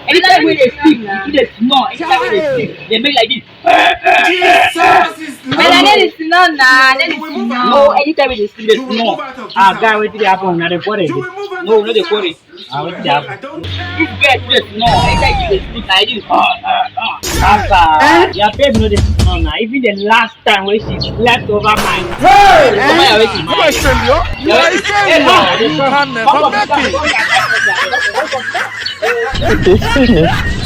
Anytime when they sleep, they snore. Anytime when they sleep, they make like this. Jesus is But then Lord. it's not nah. Then it's No, not. anytime when they sleep, they You will snore. move out of this Ah, guy, house. what did happen? Now they quarry. You will move out No, of no, this they quarry. house. Ah, what did Look, happen? I don't. This girl just snore. Anytime you dey sleep, like this. Papa, your babe no dey snore now. Even the last time when she slept over my Hey! over your waiting Come on, mind. failure. You Your are a waiting. Hey, come, failure. You come, can never come, come, make come, it. come, come, come, come, come, come, come, come, come, come, come, come,